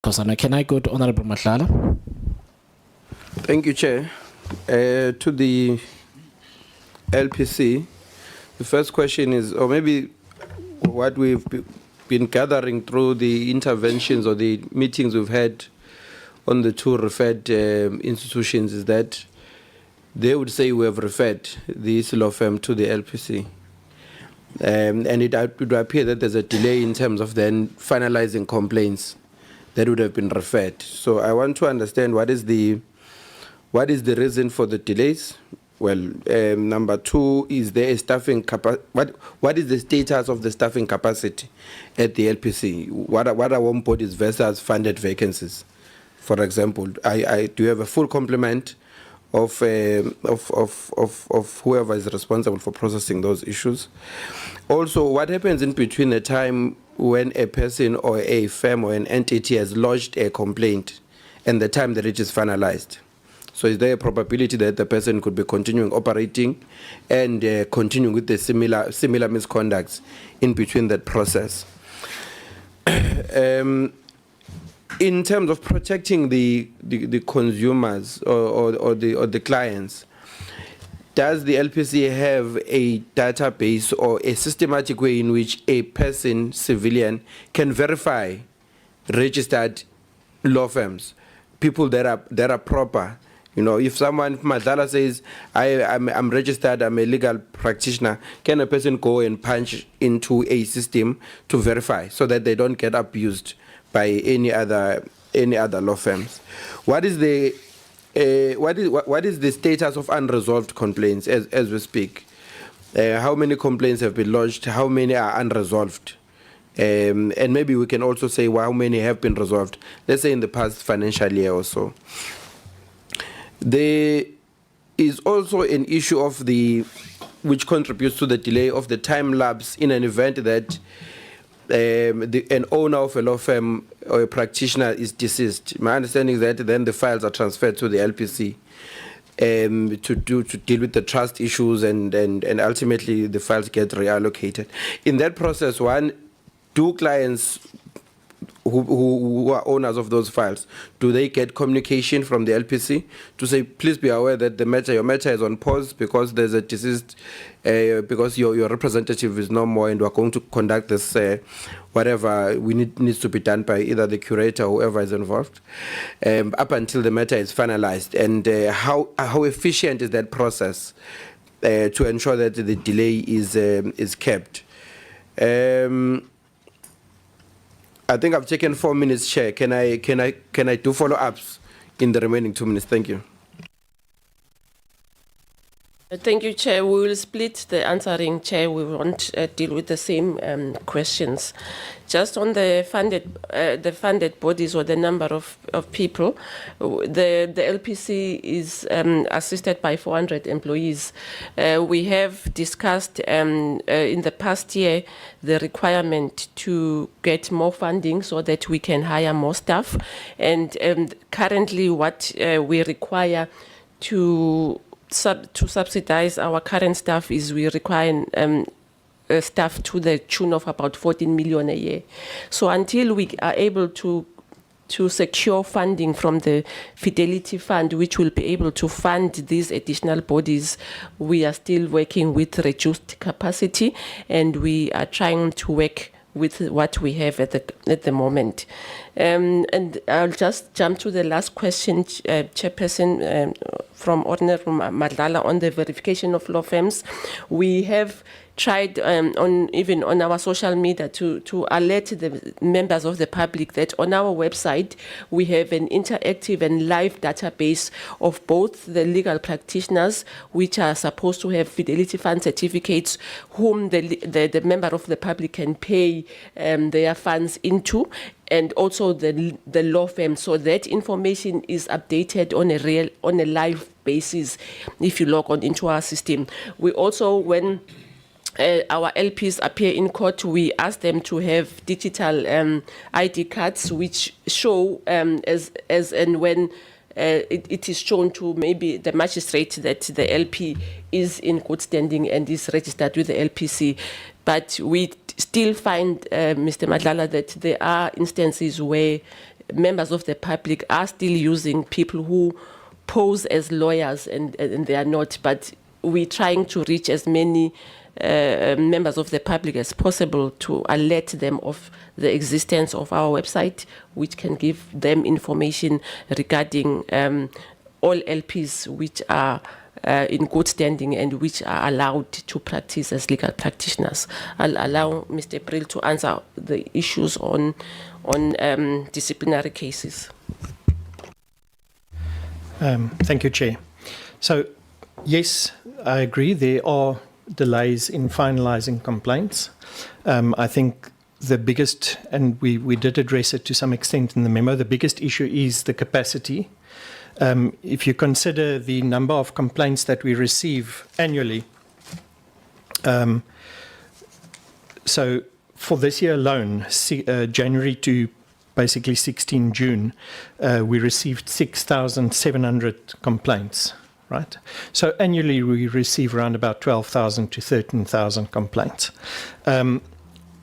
Nkosana. Can I go to Honorable Madlala? Thank you, Chair. To the LPC, the first question is, or maybe what we've been gathering through the interventions or the meetings we've had on the two referred institutions, is that they would say we have referred this law firm to the LPC. And it would appear that there's a delay in terms of then finalizing complaints that would have been referred. So I want to understand what is the reason for the delays. Well, number two, is there a staffing what is the status of the staffing capacity at the LPC? What are warm bodies versus funded vacancies? For example, do you have a full complement of whoever is responsible for processing those issues? Also, what happens in between the time when a person or a firm or an entity has lodged a complaint and the time that it is finalized? So is there a probability that the person could be continuing operating and continuing with the similar misconducts in between that process? In terms of protecting the consumers or the clients, does the LPC have a database or a systematic way in which a person, civilian, can verify registered law firms, people that are proper? You know, if someone, Madlala, says, I'm registered, I'm a legal practitioner, can a person go and punch into a system to verify so that they don't get abused by any other law firms? What is the status of unresolved complaints as we speak? How many complaints have been lodged? How many are unresolved? And maybe we can also say how many have been resolved, let's say in the past financial year or so. There is also an issue of which contributes to the delay of the time lapse in an event that an owner of a law firm or a practitioner is deceased. My understanding is that then the files are transferred to the LPC to deal with the trust issues, and ultimately the files get reallocated. In that process, do clients who are owners of those files, do they get communication from the LPC to say, please be aware that your matter is on pause because there's a deceased, because your representative is no more, and we're going to conduct this, whatever needs to be done by either the curator or whoever is involved, up until the matter is finalized? And how efficient is that process to ensure that the delay is kept? I think I've taken 4 minutes, Chair. Can I do follow-ups in the remaining 2 minutes? Thank you. Thank you, Chair. We will split the answering, Chair. We won't deal with the same questions. Just on the funded bodies or the number of people, the LPC is assisted by 400 employees. We have discussed in the past year the requirement to get more funding so that we can hire more staff. And currently what we require to subsidize our current staff is we require staff to the tune of about 14 million a year. So until we are able to secure funding from the Fidelity Fund, which will be able to fund these additional bodies, we are still working with reduced capacity, and we are trying to work with what we have at the moment. And I'll just jump to the last question, Chairperson, from Honorable Madlala on the verification of law firms. We have tried even on our social media to alert the members of the public that on our website we have an interactive and live database of both the legal practitioners, which are supposed to have Fidelity Fund certificates, whom the member of the public can pay their funds into, and also the law firm. So that information is updated on a live basis if you log on into our system. We also, when our LPs appear in court, we ask them to have digital ID cards which show as and when it is shown to maybe the magistrate that the LP is in good standing and is registered with the LPC. But we still find, Mr. Madlala, that there are instances where members of the public are still using people who pose as lawyers and they are not, but we're trying to reach as many members of the public as possible to alert them of the existence of our website, which can give them information regarding all LPs which are in good standing and which are allowed to practice as legal practitioners. I'll allow Mr. Brill to answer the issues on disciplinary cases. Thank you, Chair. So, yes, I agree there are delays in finalising complaints. I think the biggest, and we did address it to some extent in the memo, the biggest issue is the capacity. If you consider the number of complaints that we receive annually, so for this year alone, January to basically 16 June, we received 6,700 complaints, right? So annually we receive around about 12,000 to 13,000 complaints.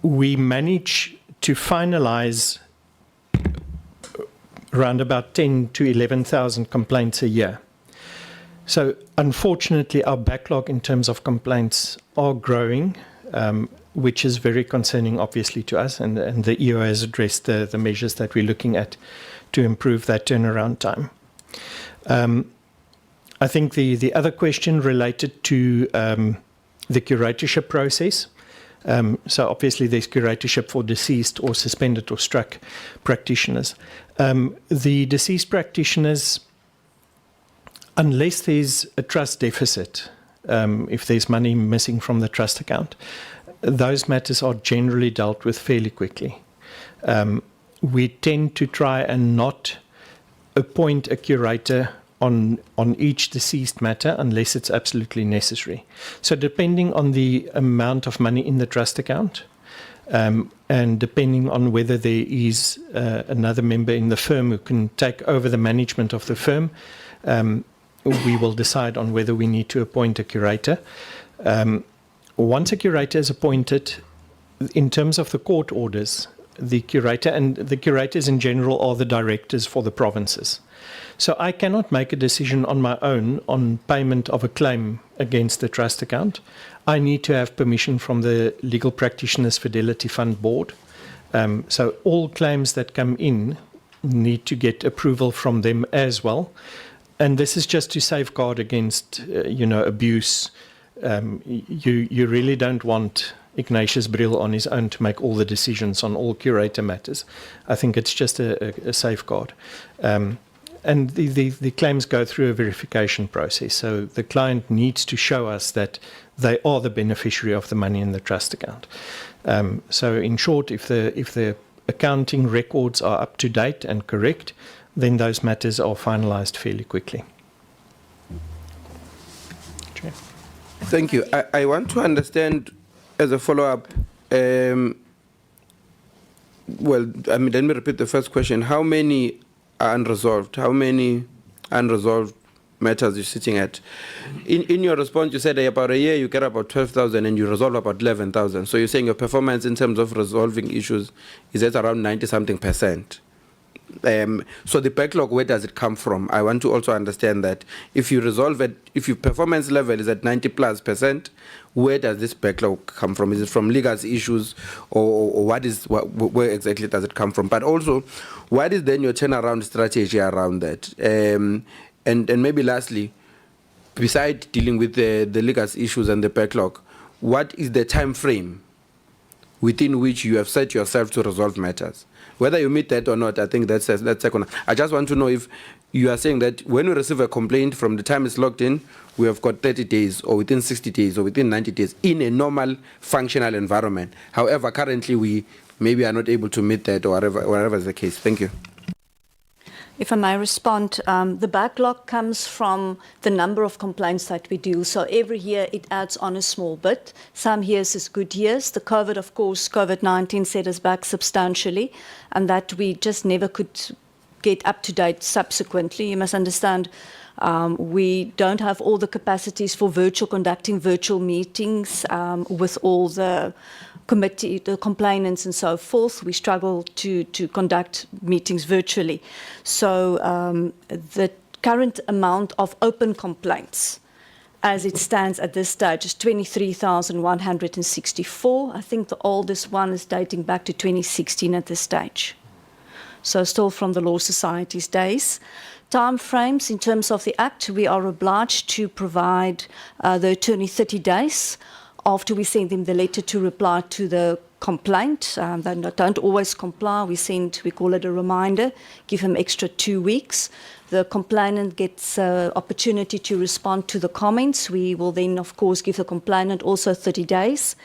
We manage to finalize around about 10 to 11,000 complaints a year. So unfortunately, our backlog in terms of complaints are growing, which is very concerning, obviously, to us. And the EO has addressed the measures that we're looking at to improve that turnaround time. I think the other question related to the curatorship process. So obviously there's curatorship for deceased or suspended or struck practitioners. The deceased practitioners, unless there's a trust deficit, if there's money missing from the trust account, those matters are generally dealt with fairly quickly. We tend to try and not appoint a curator on each deceased matter unless it's absolutely necessary. So depending on the amount of money in the trust account, and depending on whether there is another member in the firm who can take over the management of the firm, we will decide on whether we need to appoint a curator. Once a curator is appointed, in terms of the court orders, the curator and the curators in general are the directors for the provinces. So I cannot make a decision on my own on payment of a claim against the trust account. I need to have permission from the Legal Practitioners Fidelity Fund Board. So all claims that come in need to get approval from them as well. And this is just to safeguard against, abuse. You really don't want Ignatius Brill on his own to make all the decisions on all curator matters. I think it's just a safeguard. And the claims go through a verification process. So the client needs to show us that they are the beneficiary of the money in the trust account. So in short, if the accounting records are up to date and correct, then those matters are finalized fairly quickly. Chair. Thank you. I want to understand as a follow-up, let me repeat the first question. How many are unresolved? How many unresolved matters you're sitting at? In your response, you said about a year you get about 12,000 and you resolve about 11,000. So you're saying your performance in terms of resolving issues is at around 90-something%. So the backlog, where does it come from? I want to also understand that if you resolve it, if your performance level is at 90+%, where does this backlog come from? Is it from legal issues, or where exactly does it come from? But also, what is then your turnaround strategy around that? And maybe lastly, besides dealing with the legal issues and the backlog, what is the time frame within which you have set yourself to resolve matters? Whether you meet that or not, I think that's second. I just want to know if you are saying that when we receive a complaint from the time it's logged in, we have got 30 days or within 60 days or within 90 days in a normal functional environment. However, currently we maybe are not able to meet that or whatever is the case. Thank you. If I may respond, the backlog comes from the number of complaints that we do. So every year it adds on a small bit. Some years is good years. The COVID-19 set us back substantially, and that we just never could get up to date subsequently. You must understand, We don't have all the capacities for conducting virtual meetings with all the committee, the complainants and so forth. We struggle to conduct meetings virtually. So the current amount of open complaints as it stands at this stage is 23,164. I think the oldest one is dating back to 2016 at this stage. So still from the Law Society's days. Time frames in terms of the Act, we are obliged to provide the attorney 30 days after we send them the letter to reply to the complaint. They don't always comply. We call it a reminder, give them extra 2 weeks. The complainant gets opportunity to respond to the comments. We will then, of course, give the complainant also 30 days.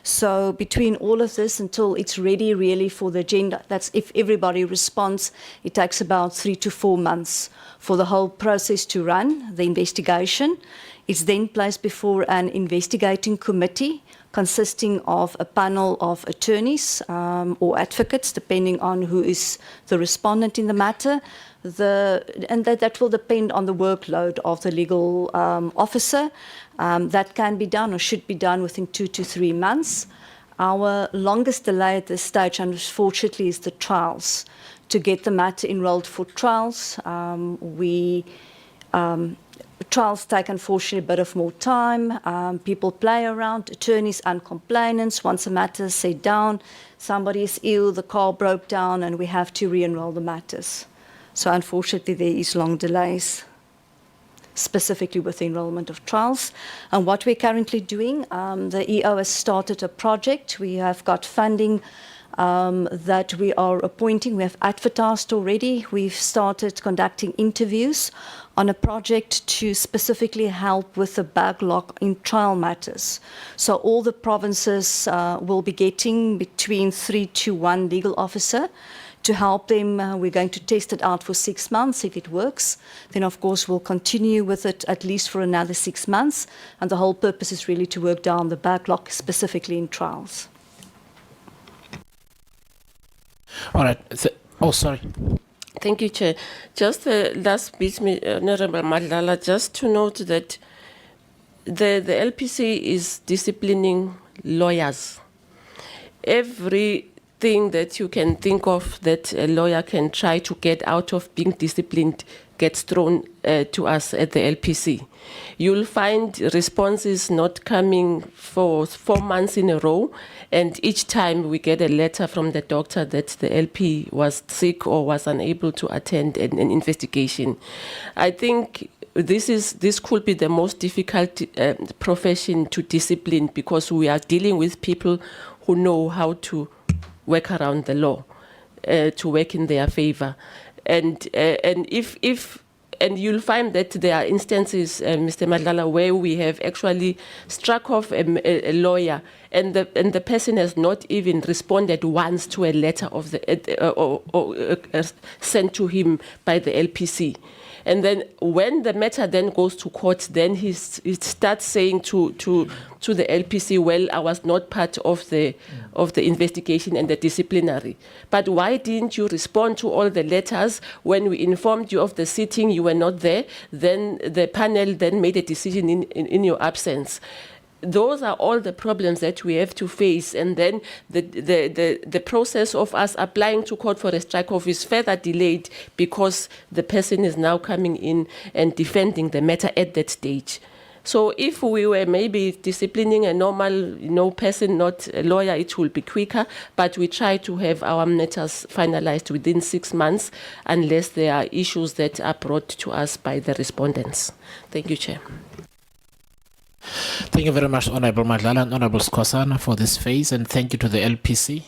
So between all of this until it's ready really for the agenda, that's if everybody responds, it takes about 3 to 4 months for the whole process to run, the investigation. It's then placed before an investigating committee consisting of a panel of attorneys or advocates, depending on who is the respondent in the matter. And that will depend on the workload of the legal officer. That can be done or should be done within 2 to 3 months. Our longest delay at this stage, unfortunately, is the trials. To get the matter enrolled for trials, trials take, unfortunately, a bit of more time. People play around, attorneys and complainants. Once a matter is set down, somebody is ill, the car broke down, and we have to re-enroll the matters. So unfortunately, there is long delays, specifically with the enrollment of trials. And what we're currently doing, the EO has started a project. We have got funding that we are appointing. We have advertised already. We've started conducting interviews on a project to specifically help with the backlog in trial matters. So all the provinces will be getting between 3 to 1 legal officer to help them. We're going to test it out for 6 months. If it works, then of course we'll continue with it at least for another 6 months. And the whole purpose is really to work down the backlog, specifically in trials. All right. Sorry. Thank you, Chair. Just the last bit, Honorable Madlala, just to note that the LPC is disciplining lawyers. Everything that you can think of that a lawyer can try to get out of being disciplined gets thrown to us at the LPC. You'll find responses not coming for 4 months in a row, and each time we get a letter from the doctor that the LP was sick or was unable to attend an investigation. I think this could be the most difficult profession to discipline, because we are dealing with people who know how to work around the law to work in their favor. And you'll find that there are instances, Mr. Madlala, where we have actually struck off a lawyer, and the person has not even responded once to a letter of sent to him by the LPC. And then when the matter then goes to court, then he starts saying to the LPC, well, I was not part of the investigation and the disciplinary. But why didn't you respond to all the letters? When we informed you of the sitting, you were not there. Then the panel then made a decision in your absence. Those are all the problems that we have to face, and then the process of us applying to court for a strike-off is further delayed because the person is now coming in and defending the matter at that stage. So if we were maybe disciplining a normal, person, not a lawyer, it will be quicker. But we try to have our matters finalized within 6 months, unless there are issues that are brought to us by the respondents. Thank you, Chair. Thank you very much, Honorable Madlala and Honorable Skosana, for this phase, and thank you to the LPC.